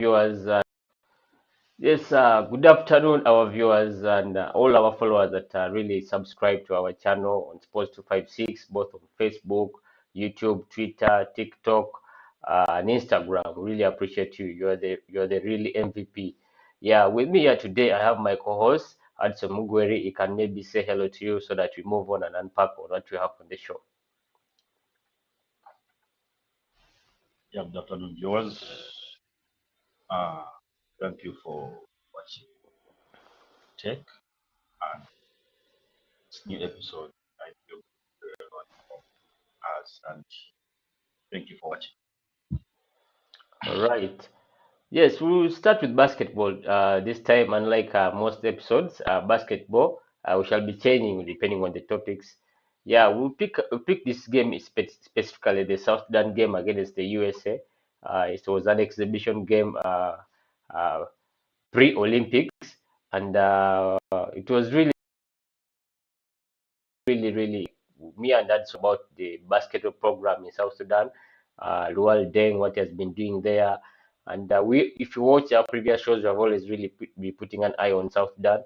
viewers. Yes, good afternoon, our viewers and all our followers that really subscribe to our channel on Sports 256, both on Facebook, YouTube, Twitter, TikTok, and Instagram. Really appreciate you. You're the really MVP. Yeah, with me here today, I have my co-host Hudson Mugweri. He can maybe say hello to you so that we move on and unpack on what we have on the show. Yeah, good afternoon, viewers. Uh, Thank you for watching Tech and this new episode. I feel very lot from us and thank you for watching. All right. Yes, we'll start with basketball this time. Unlike most episodes, basketball we shall be changing depending on the topics. Yeah, we'll pick this game specifically the South Sudan game against the USA. It was an exhibition game uh, pre-Olympics, and it was really me and that's about the basketball program in South Sudan. Lual Deng, what he has been doing there, and if you watch our previous shows, we have always really be putting an eye on South Sudan.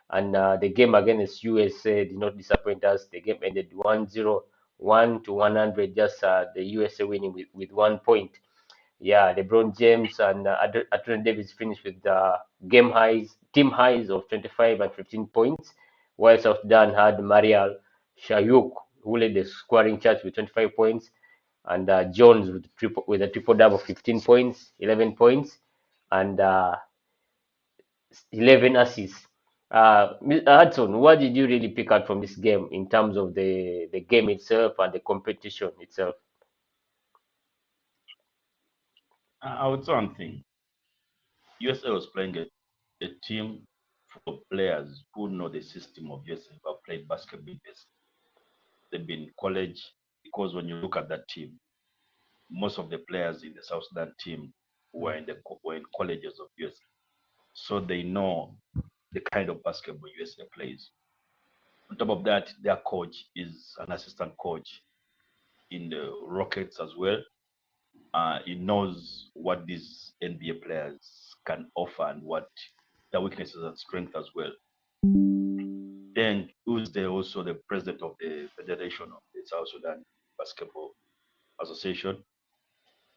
And the game against USA did not disappoint us. The game ended 1-0, 1 to 100, just the USA winning with 1 point. Yeah, LeBron James and Anthony Davis finished with team highs of 25 and 15 points, while South Sudan had Marial Shayuk, who led the scoring charge with 25 points, and Jones with a triple double, 15 points, 11 points, and 11 assists. Hudson, what did you really pick out from this game in terms of the game itself and the competition itself? I would say one thing. USA was playing a team for players who know the system of USA, who have played basketball. They've been in college because when you look at that team, most of the players in the South Sudan team were in colleges of USA, so they know the kind of basketball USA plays. On top of that, their coach is an assistant coach in the Rockets as well. He knows what these NBA players can offer and what their weaknesses and strengths as well. Then, who's also the president of the Federation of the South Sudan Basketball Association,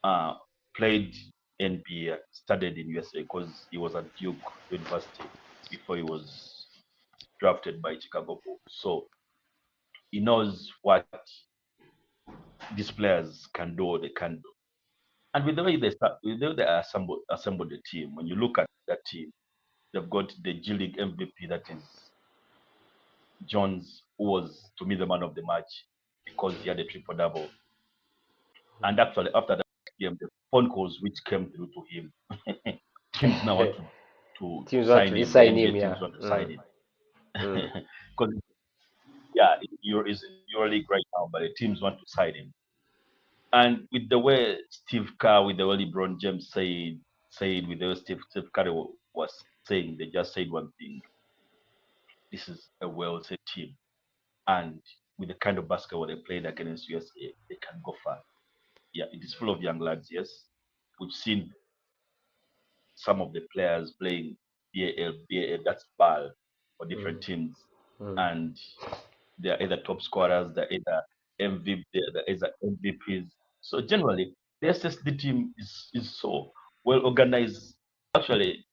uh, played NBA, studied in USA because he was at Duke University before he was drafted by Chicago Bulls. So he knows what these players can do or they can do. And with the way with the way they assembled the team, when you look at that team, they've got the G League MVP, that is Jones, who was to me the man of the match because he had a triple double. And actually, after that game, the phone calls which came through to him, teams now want to Teams want to sign him. The re-sign him, NBA yeah. teams want to sign him Mm. because yeah, is in EuroLeague right now, but the teams want to sign him. And with the way Steve Kerr, with the way LeBron James said with the way Steve Curry was saying, they just said one thing: this is a well-set team, and with the kind of basketball they played against USA, they can go far. Yeah, it is full of young lads. Yes, we've seen some of the players playing BAL, that's BAL for different Mm. teams, Mm. and they're either top scorers, they're either MVPs. So generally, the SSD team is so well organized. Actually,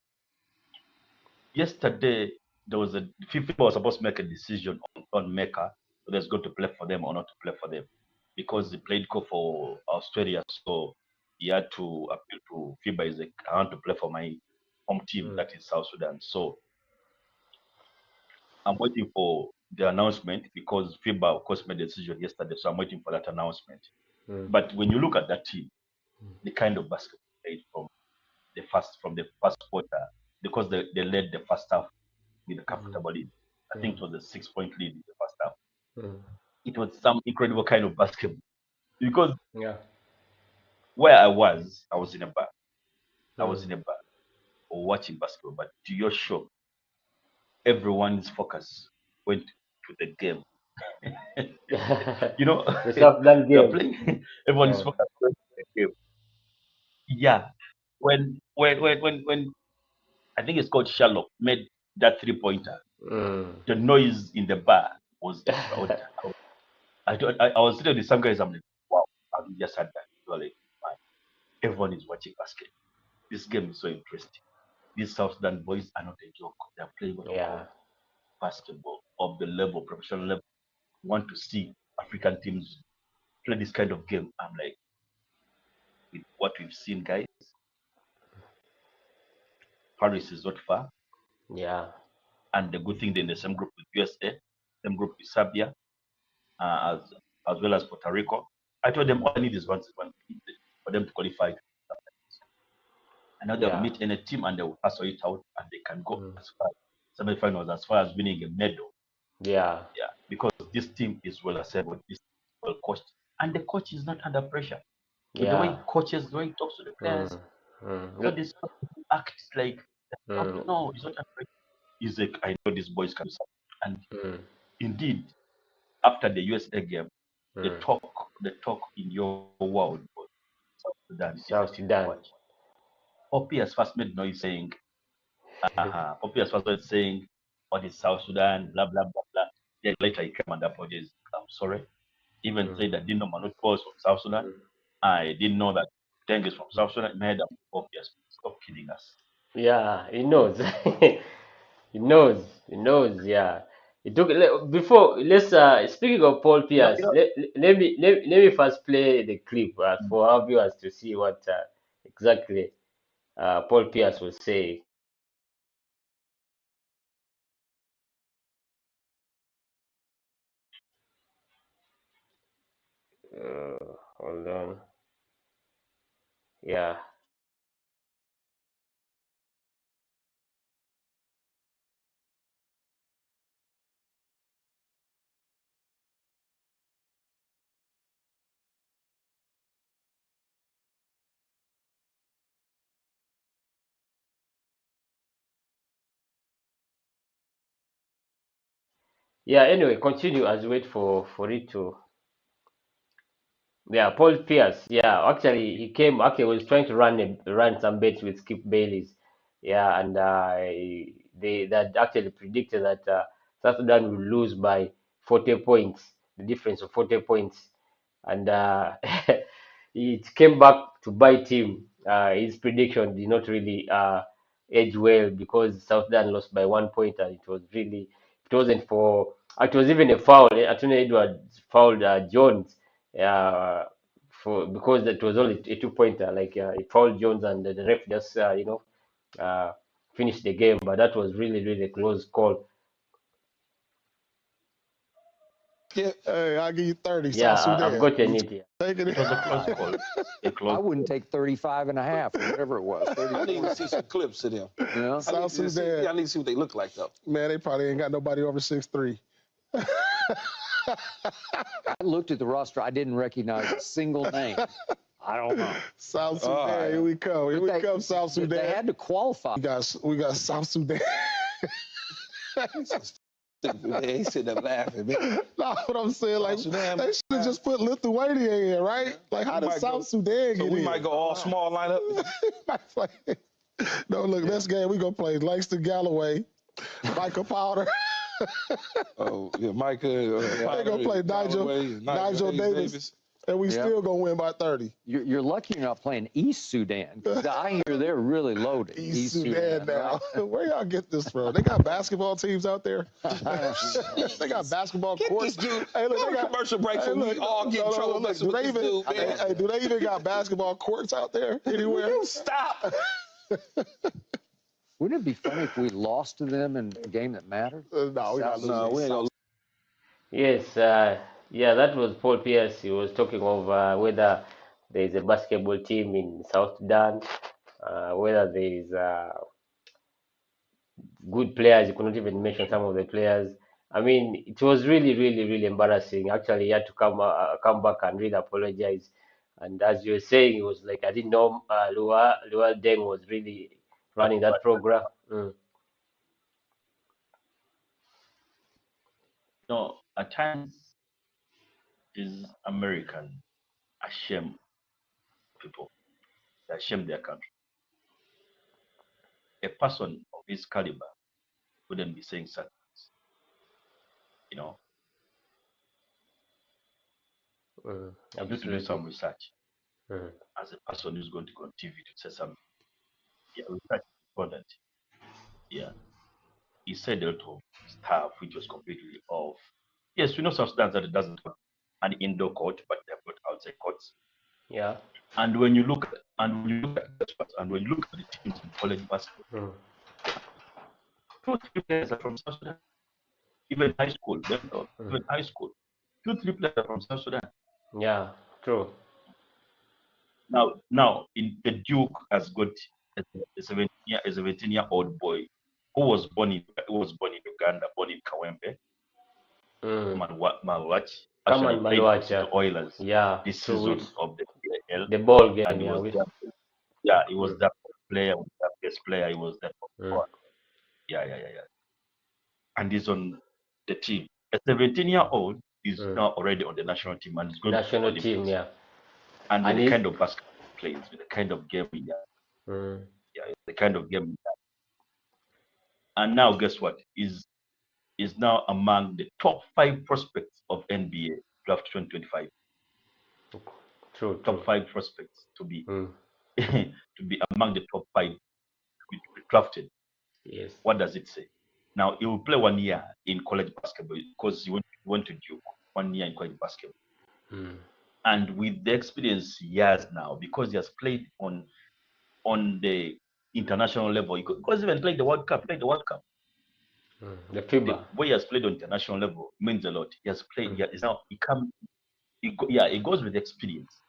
yesterday there was a FIFA was supposed to make a decision on Mecca, whether it's going to play for them or not to play for them, because he played go for Australia, so he had to appeal to FIBA. Is like, I want to play for my home team, Mm. that is South Sudan. So I'm waiting for the announcement because FIBA, of course, made a decision yesterday. So I'm waiting for that announcement. Mm. But when you look at that team, the kind of basketball played from the first quarter, because they led the first half with a Mm. comfortable lead. I think Mm. it was a 6 point lead in the first half. Mm. It was some incredible kind of basketball. Because Yeah. where I was in a bar. I was Mm. in a bar watching basketball. But to your show, everyone's focus went to the game. you know, The South they're game. playing. Everyone is Yeah. focused on the game. Yeah, when when I think it's called Sherlock made that 3-pointer, the noise in the bar was extraordinary. I was sitting with some guys. I'm like, wow, I just had that. They were like, man, everyone is watching basket. This game is so interesting. These South Sudan boys are not a joke. They're playing what we call basketball of the level, professional level. Want to see African teams play this kind of game. I'm like, with what we've seen, guys, Paris is not far. Yeah. And the good thing, they're in the same group with USA, same group with Serbia, as well as Puerto Rico. I told them all I need is one for them to qualify. And now they'll meet any team and they will hustle it out and they can go as far semifinals, as far as winning a medal. Yeah. Yeah, because this team is well assembled, this team is well coached, and the coach is not under pressure. With the way coaches, the way he talks to the players, so this act like no, he's not under pressure. He's like, I know these boys can do something. And indeed, after the USA game, the talk in your world was South Sudan is a team to watch. Poppy has first made noise saying, Poppy has first made saying, what is South Sudan, blah, blah, blah, blah. Then later he came and apologized. I'm sorry. Even said that didn't know Manute was from South Sudan. I didn't know that Deng is from South Sudan. Made up obvious. Stop kidding us. Yeah, he knows. He knows. He knows. Yeah. It took before. Let's. Speaking of Paul Pierce, let me first play the clip for our viewers to see what exactly Paul Pierce was saying. Hold on. Yeah. Yeah. Anyway, continue as we wait for it to. Yeah, Paul Pierce. Yeah, actually, he came. Okay, was trying to run some bets with Skip Bayless. Yeah, and they that actually predicted that South Sudan will lose by 40 points, the difference of 40 points, and it came back to bite him. His prediction did not really age well because South Sudan lost by 1 point, and it wasn't for. It was even a foul. Anthony Edwards fouled Jones for because it was only a 2 pointer. Like he fouled Jones and the ref just uh, finished the game. But that was really a close call. Yeah, hey, I'll give you 30. Yeah, South I've Sudan. gotten it. Yeah. Taking It was a close call. I wouldn't take 35 and a half or whatever it was. I need to see some clips of them. Yeah. South Sudan. I need to see what they look like, though. Man, they probably ain't got nobody over 6'3". I looked at the roster. I didn't recognize a single name. I don't know. South Sudan, here we come. Here we come, South Sudan. They had to qualify. We got South Sudan. They sitting there laughing, man. No, what I'm saying, like, Sudan, they should have just put Lithuania in, right? Like, how does South Sudan get in? So we might go all small lineup. No, look, this game we gonna play Langston Galloway, Michael Powder. Oh, yeah, Micah. They gonna play Nigel Davis. And we still gonna win by 30. You're lucky you're not playing East Sudan. I hear they're really loaded. East Sudan now. Right? Where y'all get this from? They got basketball teams out there. They got basketball courts. Hey, look, they got commercial break for we all get in trouble. Do they even got basketball courts out there anywhere? You stop. Wouldn't it be funny if we lost to them in a game that mattered? No, we ain't gonna. Yes. Yeah, that was Paul Pierce. He was talking of whether there is a basketball team in South Sudan, whether there is good players. You could not even mention some of the players. I mean, it was really embarrassing. Actually, he had to come back and really apologize. And as you were saying, it was like I didn't know Lua Deng was really running that program. No, at times these American shame people. They shame their country. a person of his caliber wouldn't be saying such things. You know, you need to do Absolutely. some research Mm. as a person who's going to go on TV to say something. Yeah, research is important. Yeah, he said a lot of stuff which was completely off. Yes, we know South Sudan that it doesn't have an indoor court, but they've got outside courts. Yeah. And when you look at the teams in college basketball, 2-3 players are from South Sudan. Even high school, even high school, 2-3 players are from South Sudan. Yeah, true. Now, in the Duke has got a 17-year-old boy who was born in Uganda, born in Kawempe, Malwachi. Come Actually on, played for Malwach. City Oilers Yeah, this true. season With of the PAL, the ball game, and he yeah. was With there. He was that player, that best player. He was that. Yeah. And he's on the team. A 17-year-old is now already on the national team and is going to the national Olympics. team, yeah. And with And the he's kind of basketball he plays, with the kind of game he has, the kind of game he has. And now, guess what? Is now among the top 5 prospects of NBA draft 2025. true. Top 5 prospects to be Mm. to be among the top 5 to be drafted. Yes. What does it say? Now he will play 1 year in college basketball because he went to Duke. 1 year in college basketball. And with the experience he has now, because he has played on the international level, because even played the World Cup, The The FIBA. way he has played on international level means a lot. He has played. He goes with experience.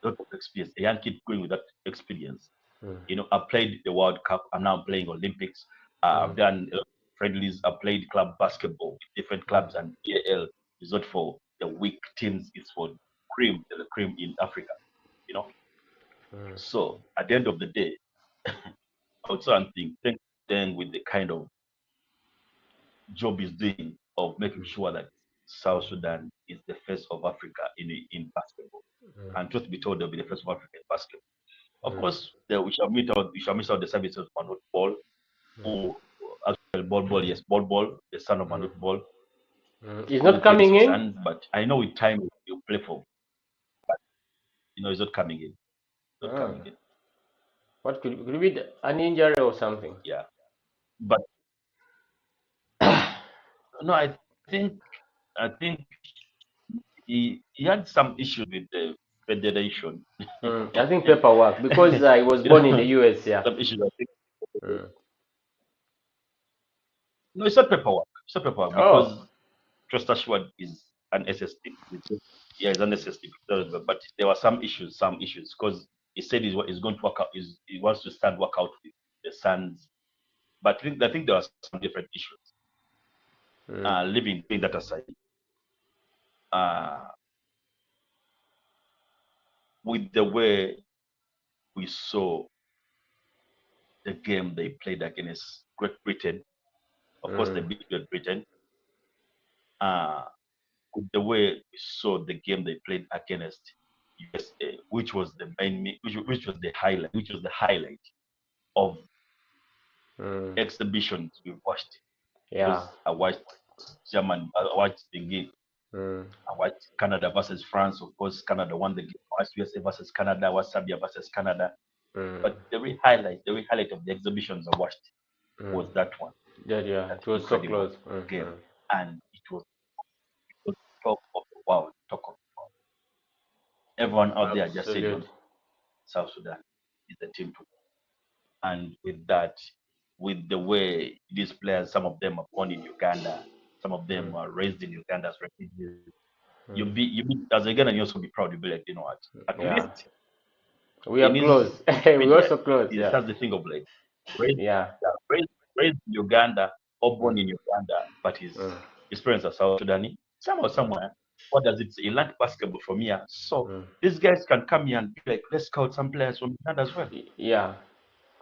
A lot of experience. A young kid going with that experience. You know, I played the World Cup. I'm now playing Olympics. I've done friendlies. I played club basketball with different clubs, and PAL is not for the weak teams. It's for the cream in Africa. You know. So at the end of the day, also I'm thinking then with the kind of job he's doing of making sure that South Sudan is the face of Africa in basketball. And truth be told, they'll be the face of Africa in basketball. Of course, we shall miss out the services of Manut Ball, who actually Ball, the son of Manut Ball. He's not coming in. Sudan, but I know with time he'll play for. But he's not coming in. Not coming in. What could it be? An injury or something? Yeah, but no, I think he had some issues with the federation. I think paperwork because he was born in the US. Yeah. Some issues, I think. No, it's not paperwork. It's not paperwork because Trust Assured is an SST. It's an SST. But there were some issues because he said he's going to work out. He wants to start work out with the Suns. But I think there are some different issues. Leaving that aside, with the way we saw the game they played against Great Britain, of course they beat Great Britain. With the way we saw the game they played against USA, which was the highlight of exhibitions we watched. Yeah. I watched German. I watched the game. I watched Canada versus France. Of course, Canada won the game. I watched USA versus Canada. I watched Serbia versus Canada. But the real highlight of the exhibitions I watched was that one. Yeah, it was so close. Game. And it was talk of the world. Everyone out there just said, South Sudan is the team to. And with that, with the way these players, some of them are born in Uganda, some of them are raised in Uganda as refugees. You be as a Ghanaian, you also be proud. You be like, you know what? At least we are close. We are so close. Yeah. That's the thing of like, raised in Uganda or born in Uganda, but his parents are South Sudanese. Somewhere. What does it say? He learned basketball from here. So these guys can come here and be like, let's scout some players from Uganda as well. Yeah.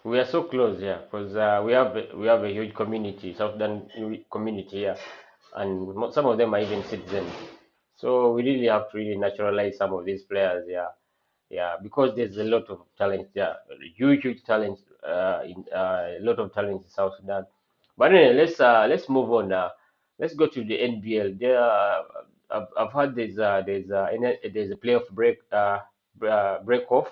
We are so close, because we have a huge community, South Sudan community here, and some of them are even citizens. So we really have to naturalize some of these players, Yeah, because there's a lot of talent there, huge talent, a lot of talent in South Sudan. But anyway, let's move on now. Let's go to the NBL. There, I've heard there's a playoff break off.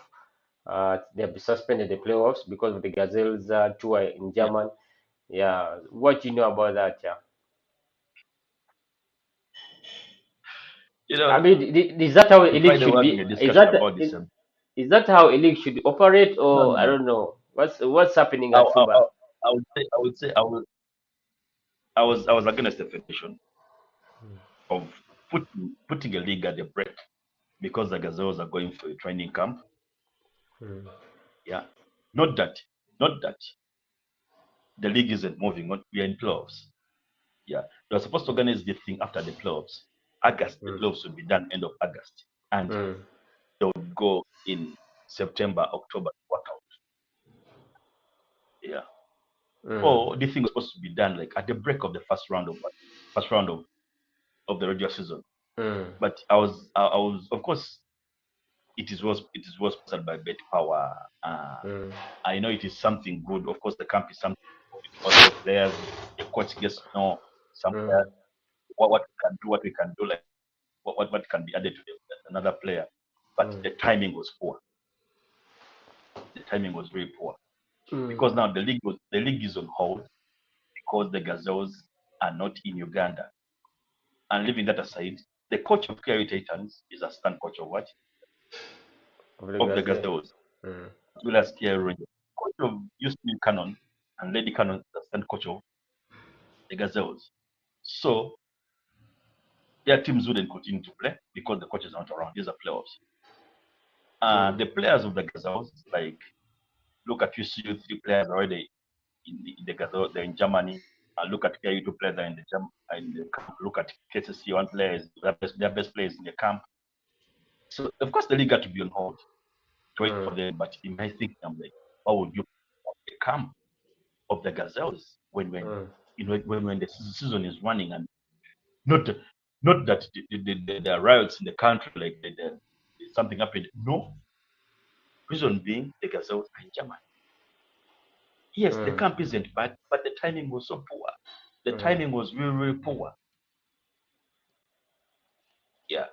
They've suspended the playoffs because of the Gazelles tour in Yeah. German. Yeah, what do you know about that? Yeah, You know, I mean, is that how a on league Friday we should were having a be? discussion about this. Is that how a league should operate, No, or no, I no. don't know what's happening I, at I, FUBA? I, I was against the federation of putting a league at the break because the Gazelles are going for a training camp. Mm, Yeah, not that the league isn't moving on. We are in playoffs. Yeah, they are supposed to organize this thing after the playoffs. August, the mm, playoffs will be done end of August, and mm, they would go in September, October to work out. Yeah. mm, Or this thing was supposed to be done like at the break of the first round of the regular season. mm, But I was of course it was sponsored by Bet Power. mm, I know it is something good. Of course, the camp is something good because the players, the coach gets to know some mm, players, what we can do, like what can be added to another player. But mm, the timing was poor. The timing was very poor mm, because now the league is on hold because the Gazelles are not in Uganda. And leaving that aside, the coach of KRA Titans is a stand coach of what? of the Of the Gazelle. Gazelles, Mm, as well as KRA Rangers. Coach of Houston Cannon and Lady Cannon is the stand coach of the Gazelles. So their teams wouldn't continue to play because the coach is not around. These are playoffs. mm, The players of the Gazelles, like look at UCU, three players already in the Gazelle, they're in Germany. Look at KU, two players are in the camp. Look at KCCA, one player is their best players in the camp. So of course the league had to be on hold to wait mm, for them. But in my thinking, I'm like, what would you want the camp of the Gazelles mm, when the season is running and not not that there are riots in the country like something happened. No, reason being the Gazelles are in Germany. Yes, the mm, camp isn't bad, but the timing was so poor. The mm. timing was really, really poor. Yeah.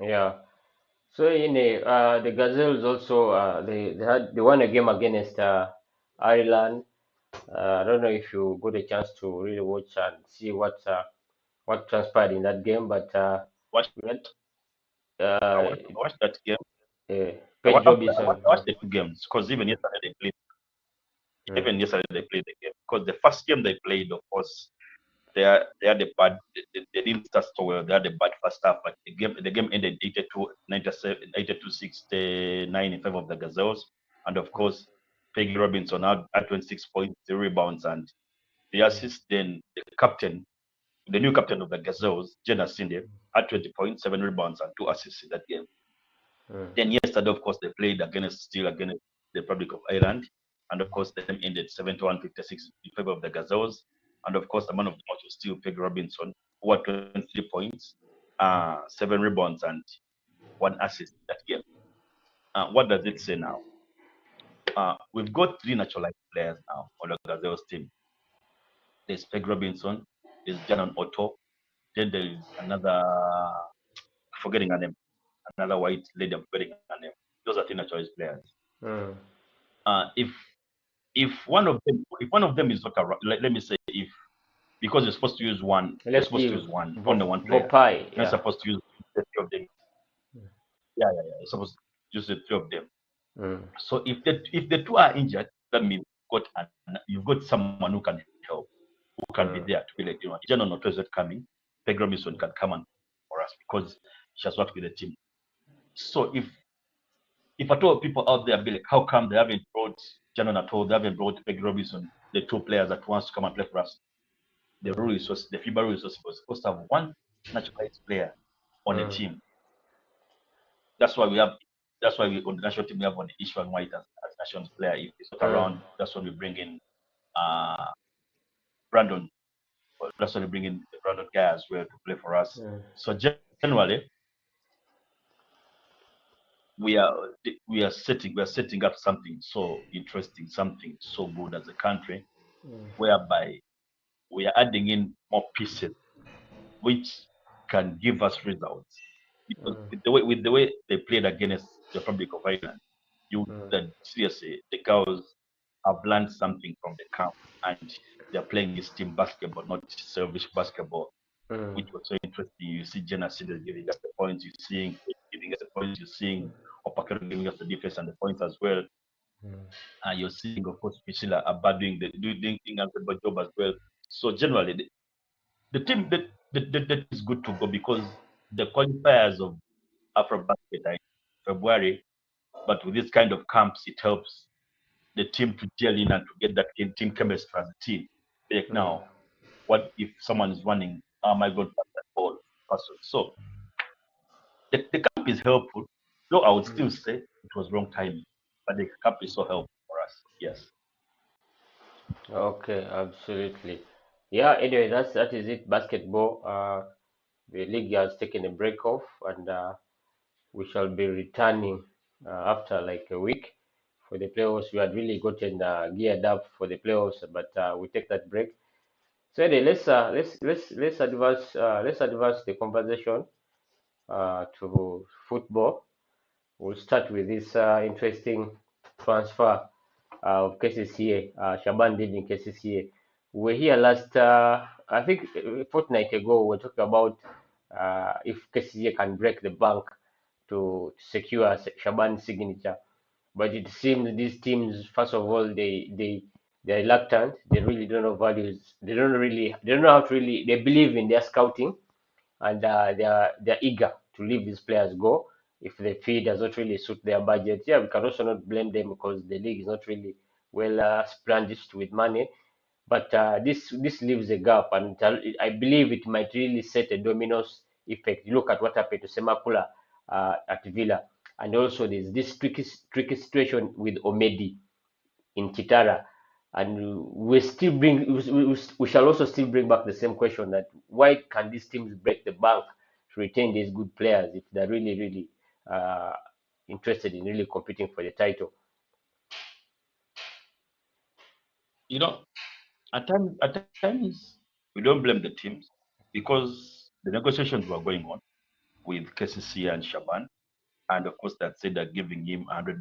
Yeah. So the Gazelles also they won a game against Ireland. I don't know if you got a chance to really watch and see what transpired in that game, but Watch, we had I uh, watched, I watched that game. Page I Robinson. watched the two games because Mm, even yesterday they played the game. Because the first game they played, of course, they had a bad they didn't start so well. They had a bad first half, but the game ended 82, 97, 82, 69 in favor of the Gazelles. And of course, Peggy Robinson had 26 points, 3 rebounds, and the assist. Then the new captain of the Gazelles, Jenna Sinde, had 20 points, 7 rebounds, and 2 assists in that game. mm, Then yesterday, of course, they played against the Republic of Ireland. And of course, the game ended 71-56 in favor of the Gazelles. And of course, the man of the match was still Peg Robinson, who had 23 points, 7 rebounds, and 1 assist in that game. What does it say now? We've got 3 naturalized players now on the Gazelles team. There's Peg Robinson, there's Janon Otto, then there's another, forgetting her name, another white lady, I'm forgetting her name. Those are 3 naturalized players. mm. If if one of them is not around, let me say, if because you're Let's supposed to give use only one player. Vopai. You're not Yeah. supposed to use the 3 of them. Yeah, yeah, yeah. You're supposed to use the 3 of them. Mm, So if the 2 are injured, that means you've got someone who can help, who can be mm, there to be like, if Janon Otto is not coming, Peg Robinson can come and for us because she has worked with the team. So if at all people out there be like, how come they haven't brought Janon at all, they haven't brought Peg Robinson, the 2 players that wants to come and play for us? The mm, rule is the FIBA rule is supposed to have one naturalized player on a mm, team. That's why we have. That's why we on the national team we have on the Ishwan White as national player. If he's not mm, around, that's when we bring in uh, Brandon. That's when we bring in the Brandon guy as well to play for us. mm, So generally, we are setting up something so interesting, something so good as a country, whereby we are adding in more pieces which can give us results. Because with the way they played against the Republic of Ireland, you that seriously the girls have learned something from the camp, and they're playing this team basketball, not selfish basketball, which was so interesting. You see Jenna Siddle giving us the points, you're seeing giving us the points, you're seeing Opakero giving us the defense and the points as well. And you're seeing, of course, Priscilla Abba doing a good job as well. So generally, the team that is good to go, because the qualifiers of AfroBasket are in February, but with this kind of camps, it helps the team to gel in and to get that team chemistry as a team. Like now, what if someone is running? How am I going to pass that ball? So the camp is helpful, though I would still say it was wrong timing. But the camp is so helpful for us. Yes. Okay, absolutely. Yeah, anyway, that is it. Basketball. The league has taken a break off, and we shall be returning after like a week for the playoffs. We had really gotten geared up for the playoffs, but we take that break. So anyway, let's advance the conversation to football. We'll start with this interesting transfer of KCCA. Shaban did in KCCA. We were here last, I think, a fortnight ago. We were talking about if KCCA can break the bank to secure Shaban's signature. But it seems these teams, first of all, they're reluctant. They really don't know values. They don't know how to really. They believe in their scouting, and they're eager to leave these players go if the fee does not really suit their budget. Yeah, we can also not blame them because the league is not really well splashed with money. But this leaves a gap, and I believe it might really set a dominoes effect. Look at what happened to Semakula at Villa, and also there's this tricky situation with Omedi in Chitara, and we shall also still bring back the same question that why can these teams break the bank to retain these good players if they're really uh, interested in really competing for the title? You know, at times we don't blame the teams because the negotiations were going on with KCC and Shaban, and of course that said they're giving him 100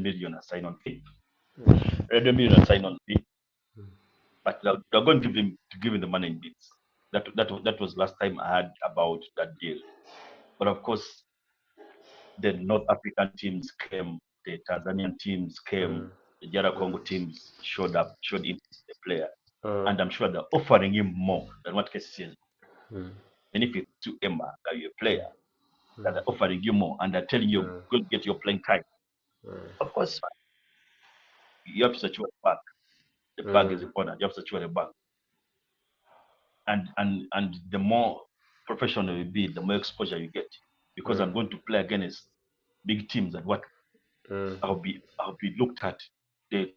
million a sign-on fee, 100 million a sign-on fee, but they're going to give him the money in bits. That was last time I heard about that deal. But of course, the North African teams came, the Tanzanian teams came, the Jara Congo teams showed interest in the player, and I'm sure they're offering him more than what KCC is. And if it's to Emma, that you're a player, that they're offering you more, and they're telling you, go get your playing time. Of course, you have to secure the bag. The bag is important. You have to secure the bag. And the more professional you be, the more exposure you get. Because I'm going to play against big teams, and what I'll be looked at. The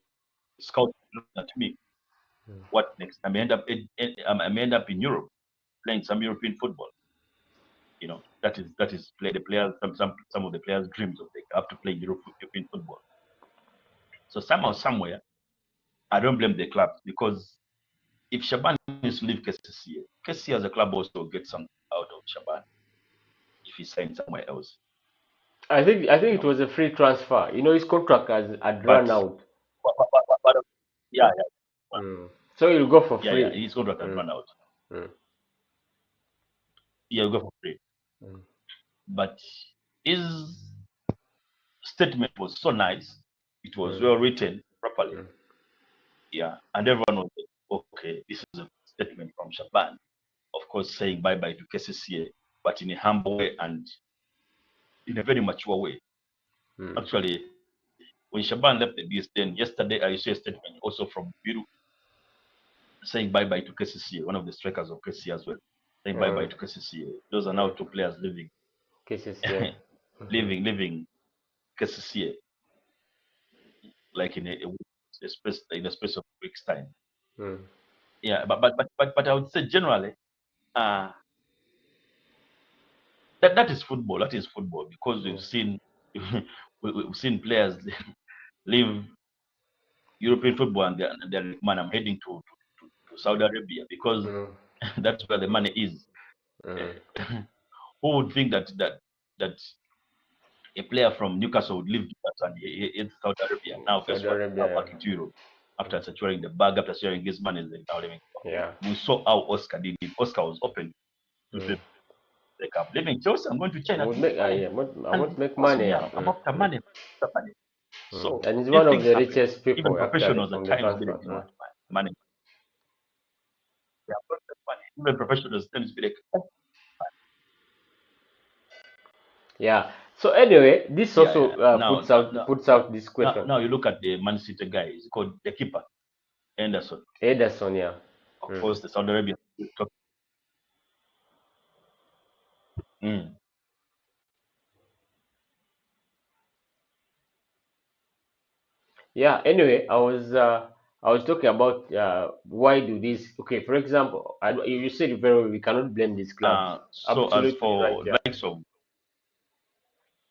scout looking at me. What next? I may end up in Europe playing some European football. You know, that is play the players some of the players' dreams of they have to play European football. So somehow, somewhere, I don't blame the club, because if Shaban is to leave KCCA as a club also gets something out of Shaban if he signs somewhere else. I think it was a free transfer. His contract had run But, out. but yeah, So he'll go for yeah, free. his contract has run out. Mm. Yeah, he'll go for free. Mm. But his statement was so nice. It was well written properly. Yeah, and everyone was like, okay, this is a statement from Shaban, of course, saying bye bye to KCCA, but in a humble way and in a very mature way. Actually, when Shaban left the beast, then yesterday I saw a statement also from Biru saying bye bye to KCCA, one of the strikers of KCCA as well, saying bye bye to KCCA. Those are now two players leaving, KCCA. leaving KCCA, like in a space of weeks time. Yeah, but I would say generally, that is football. That is football, because we've seen we've seen players leave European football and they're like, man, I'm heading to Saudi Arabia because that's where the money is. Who would think that a player from Newcastle would leave Newcastle and head to Saudi Arabia? Now, guess Saudi what? Now Arabia, back into Europe after securing the bag, after securing his money, is now leaving. yeah. We saw how Oscar did it. Oscar was open to the cup. Leaving Chelsea, I'm going to China. Would make, yeah, I want to make What's money. me? Yeah. I'm after money. After money. So And he's these one of things the happen. richest people Even actually professionals at from the times they transfer. want money. They have got that money. Even professionals tend to be like, oh, Yeah. So anyway, this yeah, also Now, puts out this question. now you look at the Man City guy. He's called the keeper, Anderson. Ederson, yeah. Of course, the Saudi Arabia. Yeah. Anyway, I was talking about why do this? Okay, for example, you said it very well. We cannot blame these clubs. So as Absolutely right. for Yeah. likes of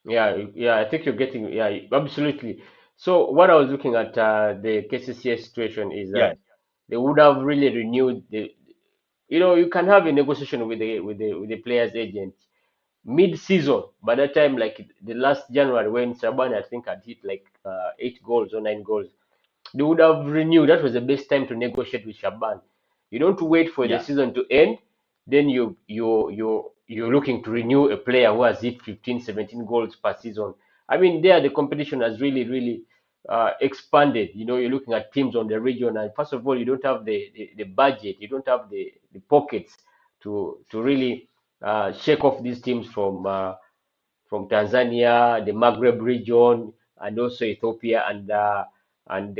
Yeah. I think you're getting. Yeah, absolutely. So what I was looking at the KCCA situation is that they would have really renewed the. You know, you can have a negotiation with the player's agent mid-season. By that time, like the last January when Shaban I think had hit like 8 goals or 9 goals, they would have renewed. That was the best time to negotiate with Shaban. You don't wait for the season to end, then you're looking to renew a player who has hit 15, 17 goals per season. I mean, there the competition has really expanded. You know, you're looking at teams on the region, and first of all, you don't have the budget, you don't have the pockets to really shake off these teams from Tanzania, the Maghreb region, and also Ethiopia and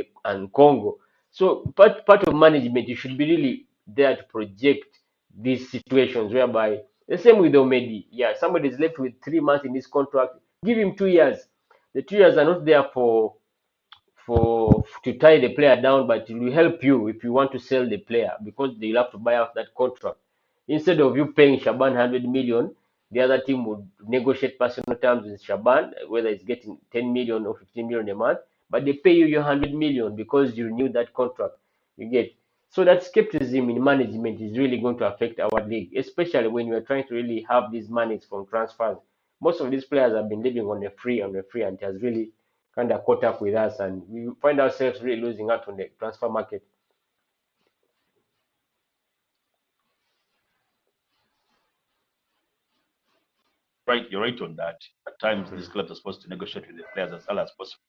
Congo. So part of management, you should be really there to project these situations whereby the same with Omedi. Yeah, somebody is left with 3 months in his contract. Give him 2 years. The 2 years are not there for to tie the player down, but it will help you if you want to sell the player because they'll have to buy out that contract. Instead of you paying Shaban 100 million, the other team would negotiate personal terms with Shaban, whether it's getting 10 million or 15 million a month, but they pay you your 100 million because you renewed that contract. You get. So that skepticism in management is really going to affect our league, especially when we're trying to really have these monies from transfers. Most of these players have been living on a free, and it has really kind of caught up with us, and we find ourselves really losing out on the transfer market. right, you're right on that. At times, these clubs are supposed to negotiate with the players as early as possible.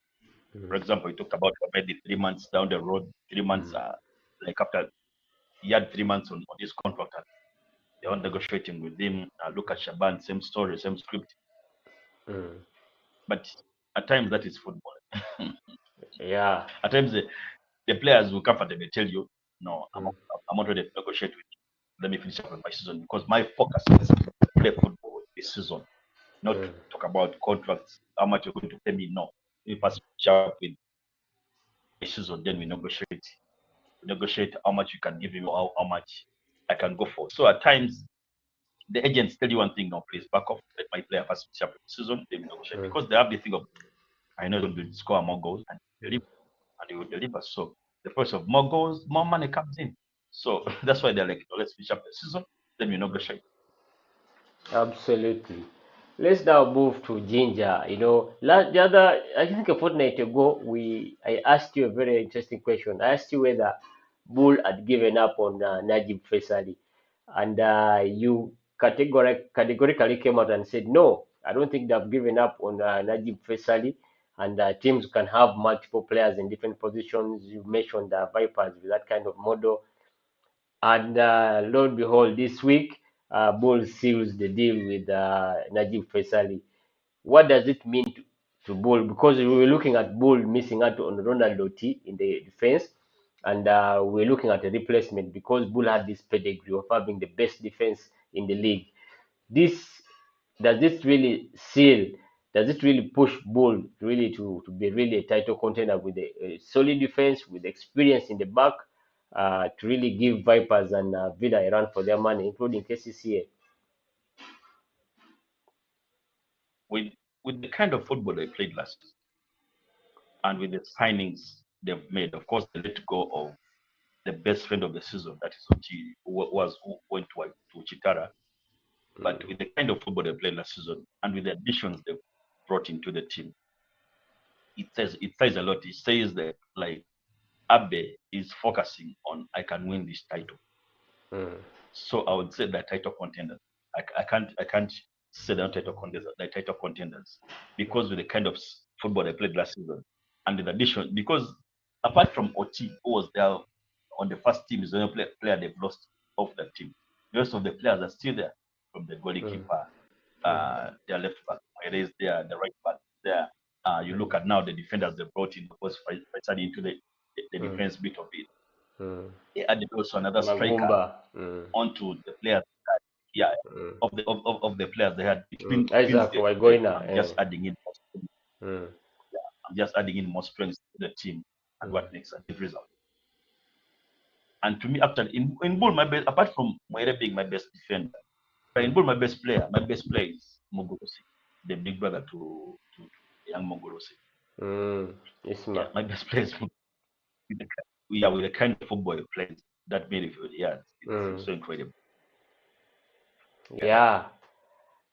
For example, you talked about maybe 3 months down the road, 3 months, like after he had 3 months on his contract, and they are negotiating with him. Look at Shaban, same story, same script. But at times, that is football. Yeah. At times, the players will comfortably tell you, no, I'm not ready to negotiate with you. Let me finish up with my season because my focus is to play football this season, not to talk about contracts, how much you're going to pay me. No, we pass up with my season, then we negotiate. Negotiate how much you can give me, or how much I can go for. So at times, the agents tell you one thing, no, please back off, let my player pass up with the season, then we negotiate. Because they have the thing of, I know they'll score more goals and deliver, and they will deliver. So the price of more goals, more money comes in. So that's why they're like, let's finish up the season, then we negotiate. Absolutely. Let's now move to Ginger. You know, the other, I think a fortnight ago, I asked you a very interesting question. I asked you whether Bull had given up on Najib Faisali, and you categorically came out and said, no, I don't think they've given up on Najib Faisali, and teams can have multiple players in different positions. You mentioned the Vipers with that kind of model. And lo and behold, this week, Bull seals the deal with Najib Faisali. What does it mean to Bull? Because we were looking at Bull missing out on Ronaldo T in the defense, and we're looking at a replacement because Bull had this pedigree of having the best defense in the league. This does this really seal? Does it really push Bull really to be really a title contender with a solid defense, with experience in the back, to really give Vipers and Villa a run for their money, including KCCA? With with the kind of football they played last season and with the signings they've made, of course, they let go of the best friend of the season, that is Uchi, who went to Chitara. But with the kind of football they played last season and with the additions they brought into the team, it says a lot. It says that like Abe is focusing on I can win this title. So I would say that title contenders. I can't say they're title contenders because with the kind of football they played last season and the addition, because apart from Oti, who was there on the first team, is the only player they've lost off that team. The rest of the players are still there, from the goalkeeper, their left back, Musinguzi is there, the right back is there. You look at now the defenders they brought in, was Faisal into the defense bit of it. They added also another striker onto the players. Yeah, of the players they had. Exactly, we're going now. I'm just adding in more strength. I'm just adding in more strength to the team and what makes a good result. And to me, actually, in Bull, my best, apart from Muere being my best defender, in Bull, my best player is Mugweri, the big brother to young Mugweri. Yeah, my best player is with the kind of football he plays, that midfield. Yeah, it's so incredible. Yeah.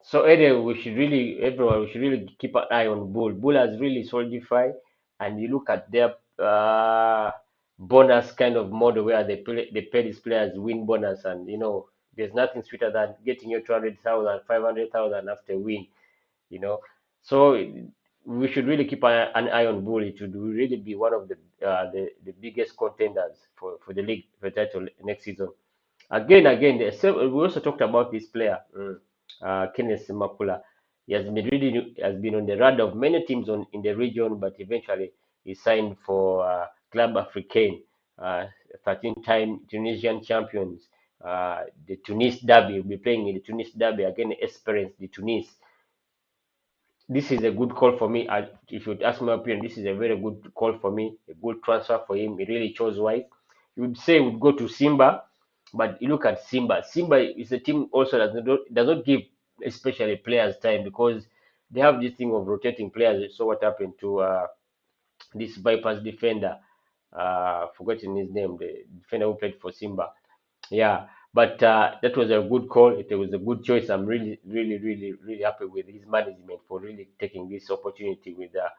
So everyone, we should really keep an eye on Bull. Bull has really solidified, and you look at their bonus kind of model where they pay these players win bonus, and there's nothing sweeter than getting your 200,000, 500,000 after win. So we should really keep an eye on Bull. It would really be one of the biggest contenders for the league for title next season. Again, we also talked about this player, Kenneth Makula. He has been on the radar of many teams in the region, but eventually he signed for Club Africain, 13-time Tunisian champions. The Tunis derby, will be playing in the Tunis derby against Esperance de Tunis. This is a good call for me. If you'd ask my opinion, this is a very good call for me, a good transfer for him. He really chose wise. You would say he would go to Simba, but you look at Simba. Simba is a team also that does not give especially players time because they have this thing of rotating players. So what happened to this Vipers defender? Forgotten his name, the defender who played for Simba. Yeah, but that was a good call. It was a good choice. I'm really, really, really, really happy with his management for really taking this opportunity with the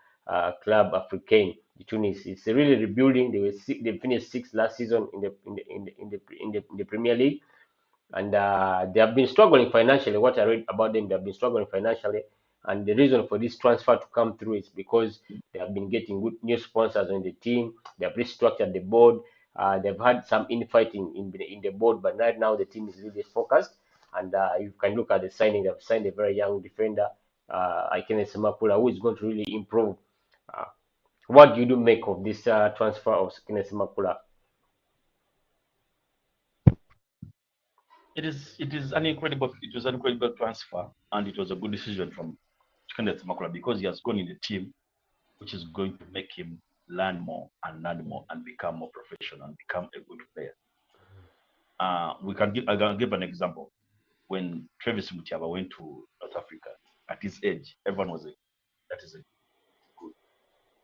Club Africain, Tunis. It's really rebuilding. They finished sixth last season in the Premier League, and they have been struggling financially. What I read about them, they have been struggling financially, and the reason for this transfer to come through is because they have been getting good new sponsors on the team. They have restructured the board. They've had some infighting in the board, but right now the team is really focused. And you can look at the signing. They've signed a very young defender, Kenneth Makula, who is going to really improve. What do you make of this transfer of Kenneth Makula? It was an incredible transfer, and it was a good decision from Kenneth Makula because he has gone in the team which is going to make him learn more and become more professional and become a good player. I can give an example. When Travis Mutiaba went to North Africa, at his age, everyone was like, that is a good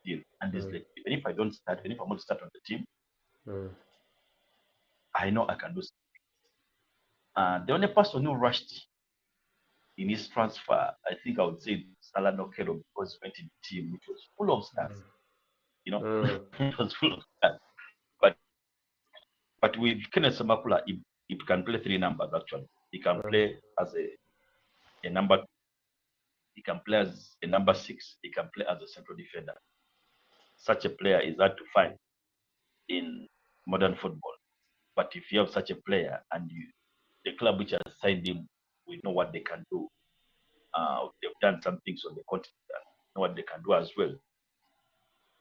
deal. And he's like, even if I'm going to start on the team, I know I can do something. The only person who rushed in his transfer, I think I would say Salah Nokero, because he went in the team, which was full of stars. It was full of stars. But with Kenneth Makula, he can play three numbers actually. He can play as a number. He can play as a number 6. He can play as a central defender. Such a player is hard to find in modern football. But if you have such a player and the club which has signed him, we know what they can do. They've done some things on the continent and know what they can do as well.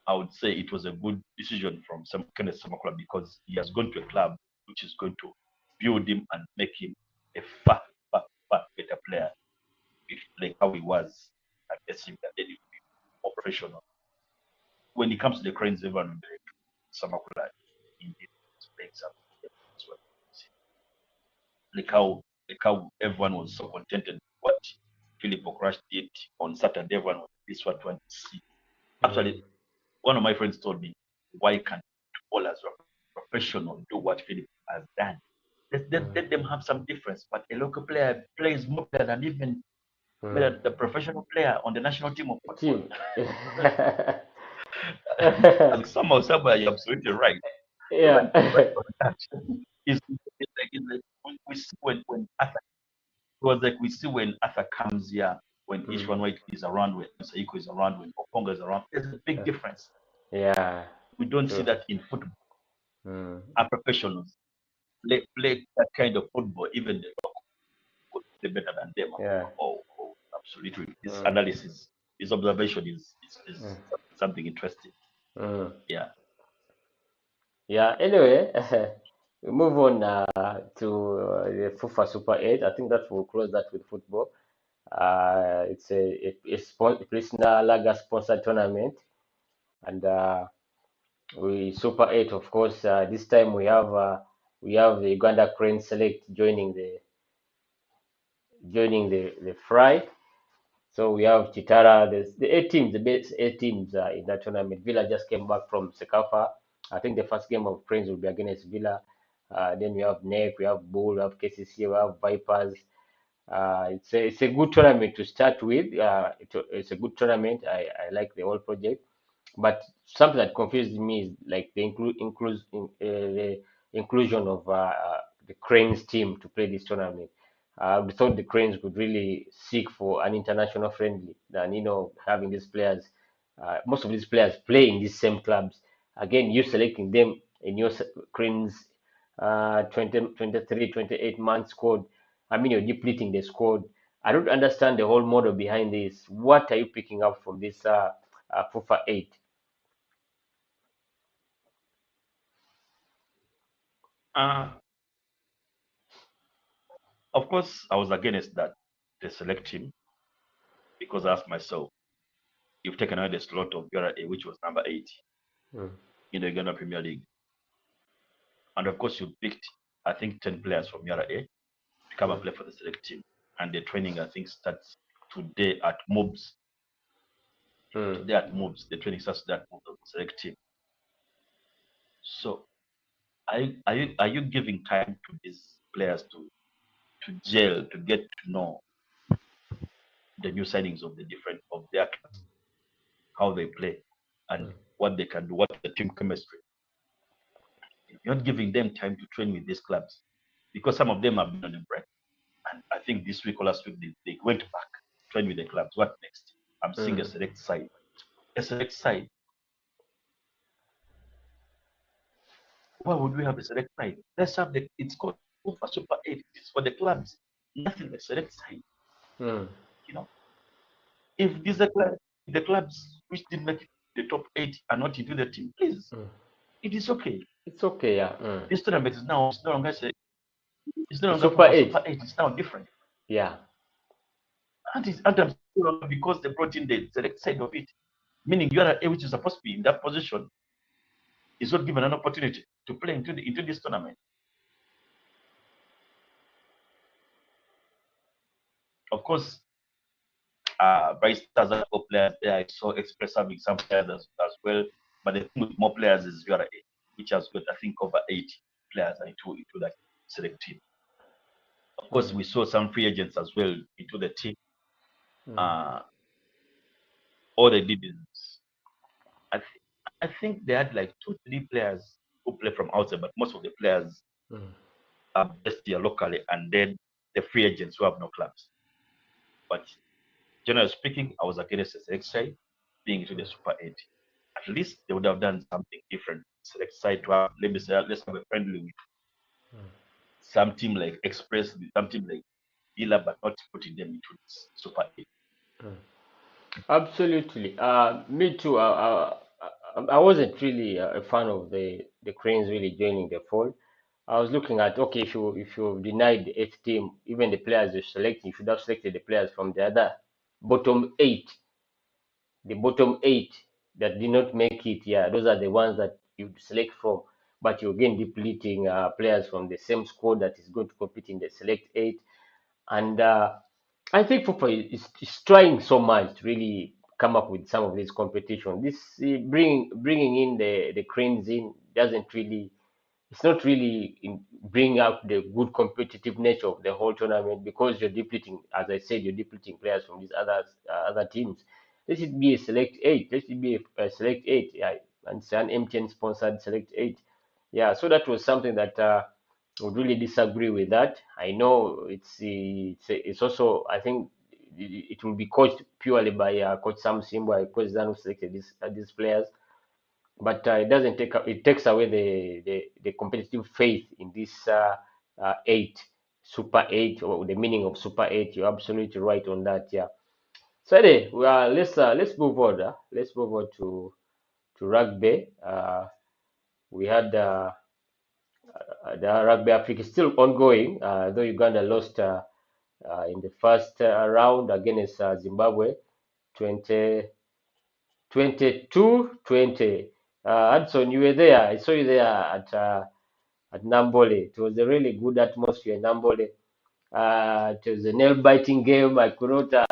I would say it was a good decision from Kenneth Makula because he has gone to a club which is going to build him and make him a far better player, like how he was at SC, that then he will be more professional. When it comes to the cranes, everyone Samakula indeed is playing something as well. Like how everyone was so contented with what Filippo crashed it on Saturday. Everyone was this what want to see. Actually, one of my friends told me, why can't footballers who are professional do what Filippo has done? Let them have some difference. But a local player plays more better than even the professional player on the national team of football. Team. And somehow, you're absolutely right. Yeah. It's like we see when Arthur, it was like we see when Arthur comes here, when Ishwan White is around, when Saiko is around, when Oponga is around. There's a big difference. Yeah. We don't see True. that in football. Our professionals play that kind of football, even the local could play better than them. Yeah. Oh, absolutely. This analysis, this observation is something interesting. Yeah. Yeah. Anyway, we move on to the FIFA Super 8. I think that will close that with football. It's a Prisoner Lager sponsored tournament, and we Super 8, of course. This time we have the Uganda Crane Select joining the fry. So we have Chitara. There's the 8 teams, the best 8 teams in that tournament. Villa just came back from Sekafa. I think the first game of Cranes will be against Villa. Then we have NEC, we have Bull, we have KCCA, we have Vipers. It's a good tournament to start with. It's a good tournament. I like the whole project. But something that confused me is like the inclusion of the Cranes team to play this tournament. We thought the Cranes could really seek for an international friendly than having these players. Most of these players play in these same clubs. Again, you selecting them in your Cranes 20, 23, 28-man squad. I mean, you're depleting the squad. I don't understand the whole model behind this. What are you picking up from this FIFA 8? Of course, I was against that, the select team, because I asked myself, you've taken away the slot of Yara A, which was number 8 in the Uganda Premier League. And of course, you picked, I think, 10 players from Yara A to come and play for the select team. And the training, I think, starts today at MOBS. Today at MOBS, the training starts today at MOBS of the select team. So, are you giving time to these players to gel, to get to know the new signings of their clubs, how they play, and what they can do, what the team chemistry? You're not giving them time to train with these clubs because some of them have been on a break. And I think this week or last week they went back, train with the clubs. What next? I'm seeing a select side. A select side. Why would we have a select side? Let's have it's called FIFA Super 8. It's for the clubs. Nothing like select side. If these are the clubs which didn't make the top 8 are not into the team, please. It is okay. It's okay, yeah. This tournament is no longer it's no longer Super FIFA 8. Super 8. It's now different. Yeah. And it's because they brought in the select side of it. Meaning you are a which is supposed to be in that position is not given an opportunity to play into this tournament. Of course, Vice Stars are players there. I saw Express having some players as well. But the thing with more players is URA, which has got, I think, over 80 players into that select team. Of course, we saw some free agents as well into the team. All they did is, I think they had like 2-3 players who play from outside, but most of the players are based here locally, and then the free agents who have no clubs. But generally speaking, I was against the select side being into the Super 8. At least they would have done something different. Select side to have, let's have a friendly with some team like Express, some team like Gila, but not putting them into this Super 8. Absolutely. Me too. I wasn't really a fan of the Cranes really joining the fold. I was looking at, okay, if you denied the 8th team, even the players you select, you should have selected the players from the other bottom 8. The bottom 8 that did not make it, yeah, those are the ones that you select from. But you're again depleting players from the same squad that is going to compete in the select 8. And I think FIFA is trying so much to really come up with some of these competition. This bringing in the cranes in doesn't really, it's not really bringing out the good competitive nature of the whole tournament, because you're depleting, as I said, you're depleting players from these other teams. Let it be a select eight. Let it be a select eight. Yeah, and it's an MTN sponsored select eight. Yeah, so that was something that I would really disagree with that. I know it's also, I think it will be coached purely by Coach Sam Simba, Coach Zan, who selected these players, but it takes away the competitive faith in this eight, super eight, or the meaning of super eight. You're absolutely right on that. Yeah. So anyway, let's move on. Let's move on to rugby. We had the rugby Afrique is still ongoing, though Uganda lost in the first round against Zimbabwe 20, 22-20. Hudson, you were there. I saw you there at Nambole. It was a really good atmosphere in Nambole. It was a nail-biting game. I could not.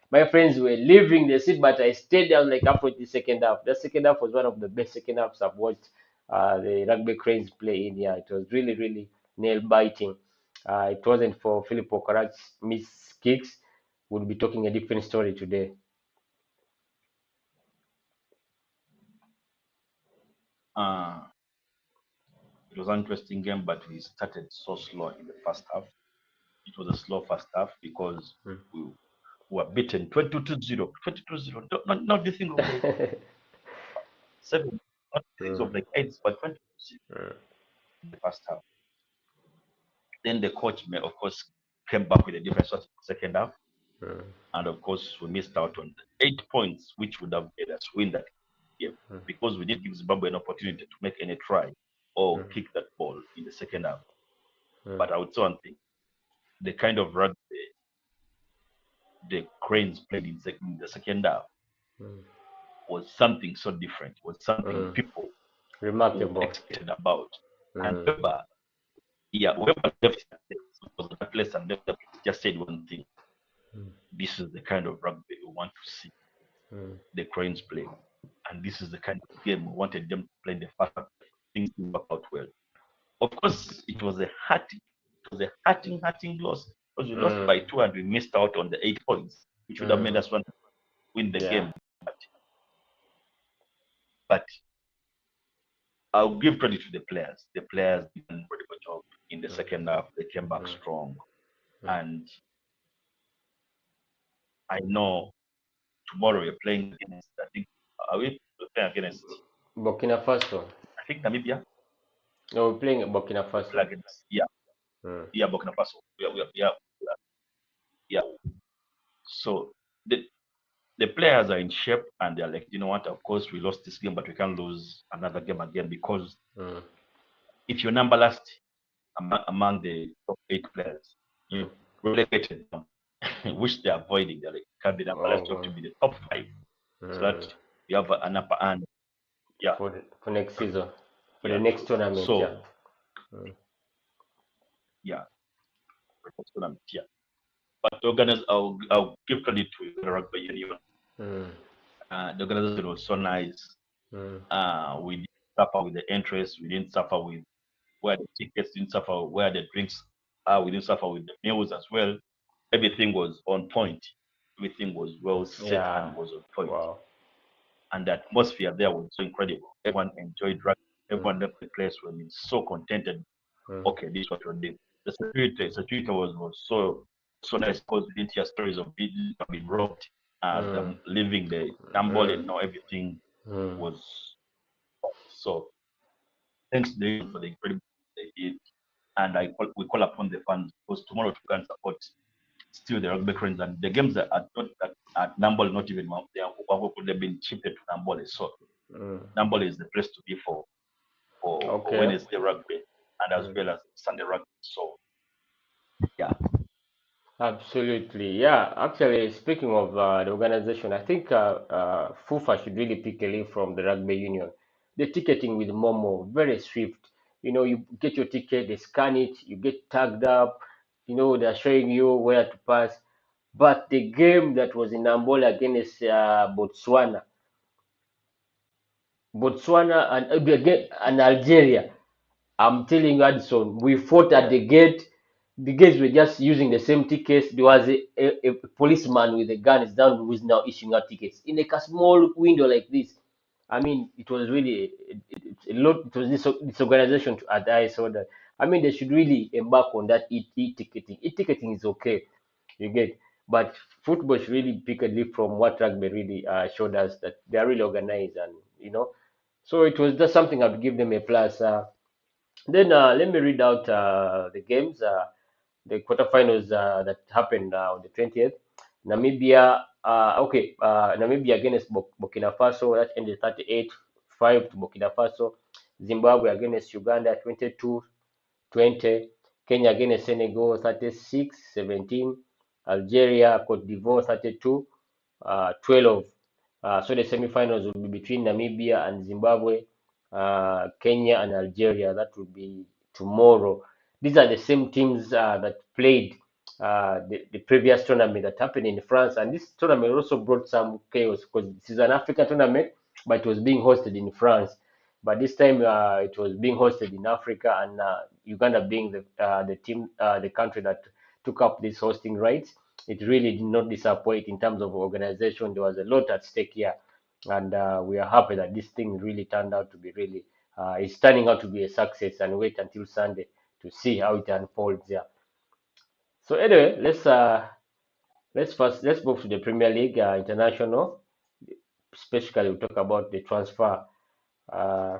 My friends were leaving the seat, but I stayed down like halfway the second half. The second half was one of the best second halves I've watched the rugby cranes play in. Yeah, it was really, really nail-biting. It wasn't for Philip Okarach's missed kicks. We'll be talking a different story today. It was an interesting game, but we started so slow in the first half. It was a slow first half because we were beaten 22-0. 22-0. Not the thing of the 7, not the things of the 8s, but 22-0 in the first half. Then the coach, of course, came back with a different sort of second half. And of course, we missed out on the 8 points, which would have made us win that game because we didn't give Zimbabwe an opportunity to make any try or kick that ball in the second half. But I would say one thing: the kind of rugby the Cranes played in the second half was something so different. Was something people Remarkable. were excited about. And whoever left that place and left that place just said one thing: this is the kind of rugby we want to see the Cranes play, and this is the kind of game we wanted them to play in the first half. Things didn't work out well. Of course, it was a hurting loss because we lost by 2 and we missed out on the 8 points, which would have made us want to win the game. But I'll give credit to the players. The players did an incredible job in the second half. They came back strong, and I know tomorrow we're playing against. I think we're playing against Burkina Faso. I think Namibia. No, we're playing Burkina Faso. Burkina Faso. Yeah. So the players are in shape, and they're like, you know what? Of course, we lost this game, but we can't lose another game again because if you're number last among the top 8 players, you relegated them, which they're avoiding. They're like, can't be number last, you have to be the top 5, so that you have an upper hand. Yeah. For next season, for the next tournament. So, for next tournament, yeah. But the organizers, I'll give credit to the rugby union. The organization was so nice. We didn't suffer with the entrance. We didn't suffer with where the tickets, didn't suffer where the drinks are. We didn't suffer with the meals as well. Everything was on point. Everything was well set and was on point. Wow. And the atmosphere there was so incredible. Everyone enjoyed rugby. Everyone left the place was so contented. Okay, this is what we're doing. The security was so nice because we didn't hear stories of people being robbed, them leaving the Nambole, and now everything was so. Thanks to them for the incredible they did, and we call upon the fans because tomorrow to go and support still the rugby cranes, and the games that are not at Nambole, not even they could have been shifted to Nambole. So Nambole is the place to be for Wednesday rugby and as well as Sunday rugby. So yeah. Absolutely, yeah. Actually, speaking of the organization, I think FUFA should really pick a leaf from the rugby union. The ticketing with Momo, very swift. You know, you get your ticket, they scan it, you get tagged up. You know, they're showing you where to pass. But the game that was in Angola against Botswana and Algeria, I'm telling you, Hudson, we fought at the gate. The gates were just using the same tickets. There was a policeman with a gun is down who is now issuing out tickets in a small window like this. I mean, it was really a lot. It was this organization at I saw that. I mean, they should really embark on that e-ticketing. E-ticketing is okay, you get, but football should really pick a leaf from what rugby really showed us that they are really organized and So it was just something I'd give them a plus. Then let me read out the games, the quarterfinals that happened on the 20th. Namibia against Burkina Faso, that ended 38-5 to Burkina Faso. Zimbabwe against Uganda 22-20. Kenya against Senegal 36-17. Algeria, Cote d'Ivoire 32-12. So the semi-finals will be between Namibia and Zimbabwe, Kenya and Algeria. That will be tomorrow. These are the same teams that played the previous tournament that happened in France, and this tournament also brought some chaos because this is an African tournament, but it was being hosted in France. But this time it was being hosted in Africa, and Uganda being the country that took up this hosting rights. It really did not disappoint in terms of organization. There was a lot at stake here, and we are happy that this thing really turned out to be it's turning out to be a success. And wait until Sunday to see how it unfolds there. So anyway, let's move to the Premier League International. Especially, we'll talk about the transfer. Uh,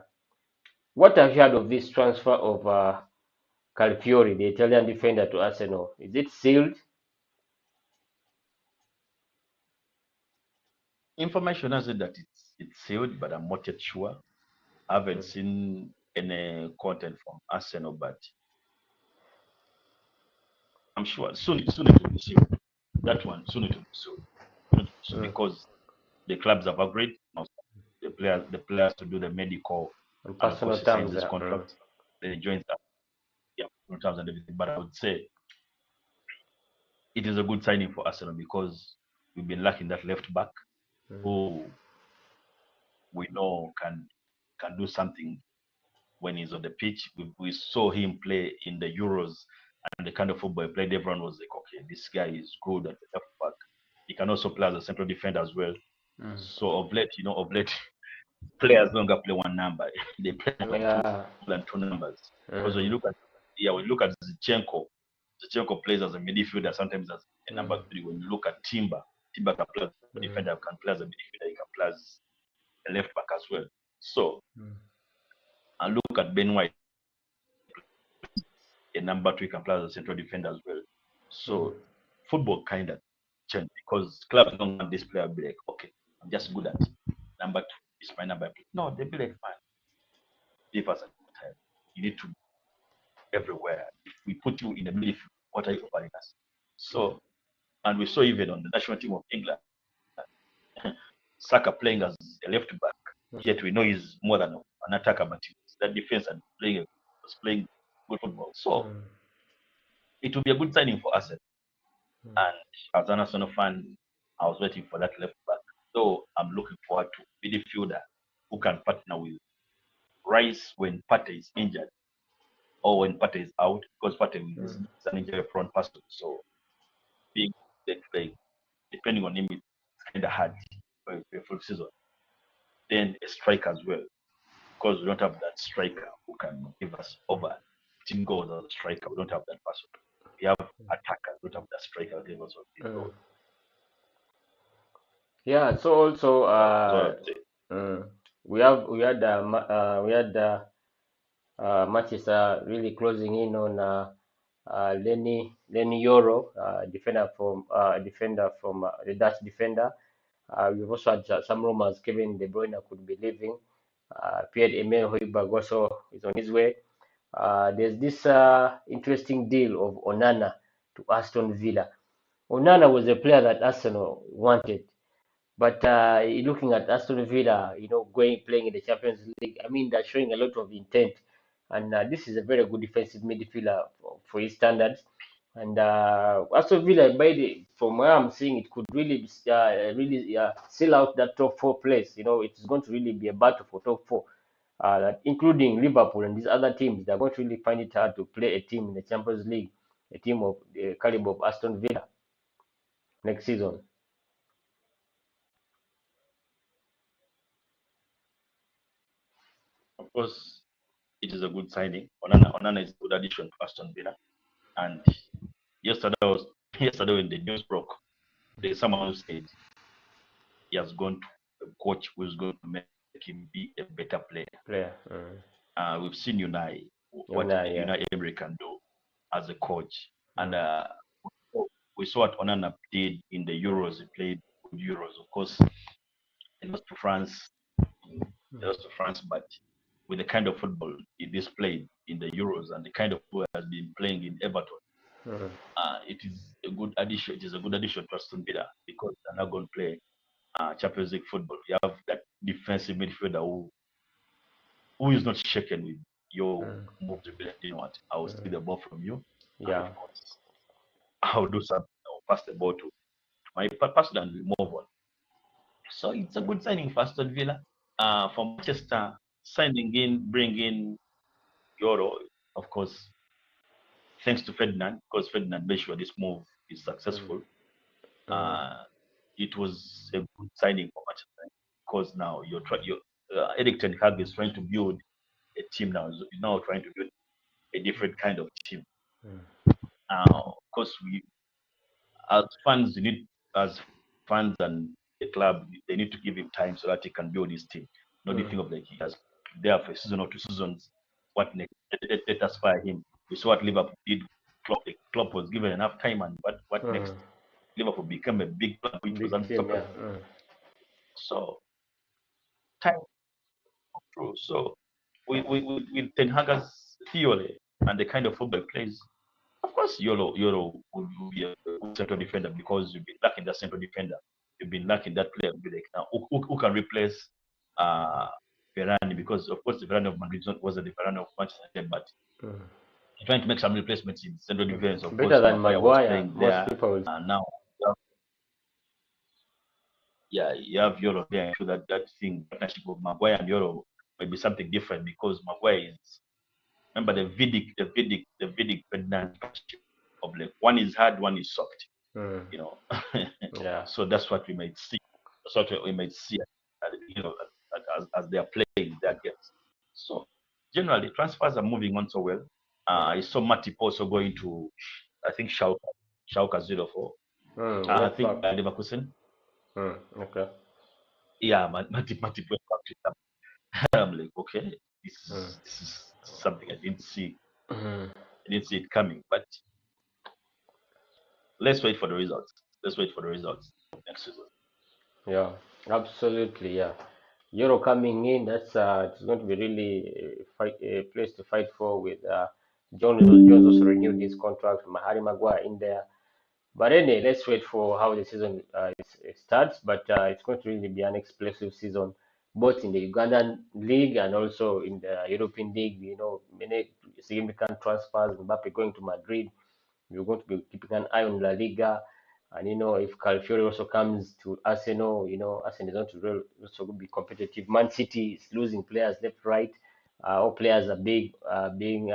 what have you heard of this transfer of Calfiori, the Italian defender, to Arsenal? Is it sealed? Information has said that it's sealed, but I'm not yet sure. I haven't seen any content from Arsenal, but I'm sure soon it will be sealed. That one soon it will be sealed. Because the clubs have agreed now the players to do the medical On and of personal course he signs terms, this contract. Then he joins up. Yeah, personal terms and everything. But I would say it is a good signing for Arsenal because we've been lacking that left back who we know can do something when he's on the pitch. We saw him play in the Euros and the kind of football he played. Everyone was like, okay, this guy is good at the left back. He can also play as a central defender as well. So of late, players no longer play one number. They play two numbers. Because when you look at Zinchenko plays as a midfielder, sometimes as a number 3. When you look at Timber can play as a defender, can play as a midfielder, he can play as a left back as well. So and look at Ben White, a number 2, he can play as a central defender as well. So football kind of changed because clubs don't want this player to be like, okay, I'm just good at number 2. It's my number. No, they be like, fine. Give us a time. You need to be everywhere. If we put you in the midfield, what are you offering us? So, and we saw even on the national team of England, Saka playing as a left back. Yet we know he's more than an attacker, but that defense and was playing good football. So it will be a good signing for us. And as an Arsenal fan, I was waiting for that left back. So I'm looking forward to midfielder who can partner with Rice when Partey is injured or when Partey is out, because Partey is an injury-prone person. So being like, depending on him, it's kind of hard for a full season. Then a striker as well, because we don't have that striker who can give us over 15 goals as a striker. We don't have that person. We have attackers. We don't have that striker who give us 15 goals. Yeah. So also we had Manchester really closing in on Lenny Yoro, defender from the Dutch defender. We've also had some rumors Kevin De Bruyne could be leaving. Pierre-Emile Højbjerg also is on his way. There's this interesting deal of Onana to Aston Villa. Onana was a player that Arsenal wanted, but looking at Aston Villa, playing in the Champions League, I mean, they're showing a lot of intent. And this is a very good defensive midfielder for his standards. And Aston Villa, from where I'm seeing, it could really, sell out that top four place. You know, it's going to really be a battle for top four, including Liverpool and these other teams. They're going to really find it hard to play a team in the Champions League, a team of the caliber of Aston Villa next season. Of course, it is a good signing. Onana is a good addition to Aston Villa. And yesterday yesterday when the news broke, there's someone who said he has gone to a coach who's going to make him be a better player. We've seen what Unai Emery can do as a coach, and we saw what Onana did in the Euros. He played good Euros, of course. He lost to France. But with the kind of football he displayed in the Euros and the kind of football he has been playing in Everton, it is a good addition. It is a good addition to Aston Villa because they're not going to play Champions League football. You have that defensive midfielder who is not shaken with your move to be like, you know what, I will steal the ball from you. Yeah. I'll do something. I'll pass the ball to my person and we move on. So it's a good signing for Aston Villa. For Manchester, bringing in Euro, of course, thanks to Ferdinand, because Ferdinand made sure this move is successful. It was a good signing for Manchester because now Eric Ten Hag is trying to build a team now. He's now trying to build a different kind of team. Of course, we as fans and the club, they need to give him time so that he can build his team. Not the thing of like he has there for a season or 2 seasons. What next? Let us fire him. We saw what Liverpool did. Klopp was given enough time, and what next? Liverpool became a big club, which was unstoppable. So time through. So with Ten Hag's theory and the kind of football he plays, of course, Euro will be a good central defender because you've been lacking that central defender. You've been lacking that player. Like now, who can replace Varane? Because of course, the Varane of Madrid wasn't the Varane of Manchester, but trying to make some replacements in central defense. Of Better course, than Maguire. Most there, people will... now. Yeah, you have Euro there. So that thing partnership of Maguire and Euro might be something different because Maguire is. Remember the Vidic Ferdinand partnership of like one is hard, one is soft. You know. Yeah. So that's what we might see. That's what we might see, as they are playing their games. So generally, transfers are moving on so well. I saw Matip also going to, I think Schalke 04. I think Leverkusen. Okay. Yeah, Matip went back to them. I'm like, okay, this is something I didn't see. I didn't see it coming, but let's wait for the results. Let's wait for the results next season. Yeah, absolutely. Yeah, Euro coming in. That's it's going to be really a place to fight for. With Jones also renewed his contract. Harry Maguire in there. But anyway, let's wait for how the season starts. But it's going to really be an explosive season, both in the Ugandan league and also in the European league. You know, many significant transfers. Mbappe going to Madrid. We're going to be keeping an eye on La Liga. And if Calfiori also comes to Arsenal, Arsenal is going to also be competitive. Man City is losing players left, right. All players are being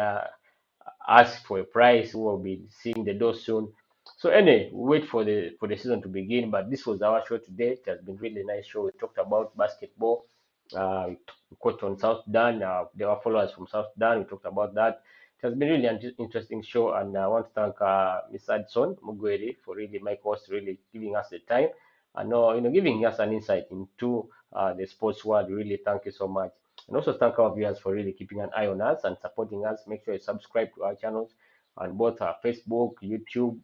asked for a price. We will be seeing the door soon. So anyway, we wait for the season to begin. But this was our show today. It has been really nice show. We talked about basketball. We caught on South Sudan. There were followers from South Sudan. We talked about that. It has been really an interesting show, and I want to thank Ms. Hudson Mugweri for really my host, really giving us the time and giving us an insight into the sports world. Really, thank you so much. And also thank our viewers for really keeping an eye on us and supporting us. Make sure you subscribe to our channels on both Facebook, YouTube,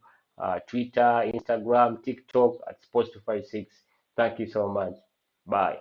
Twitter, Instagram, TikTok at Sports256. Thank you so much. Bye.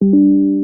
you.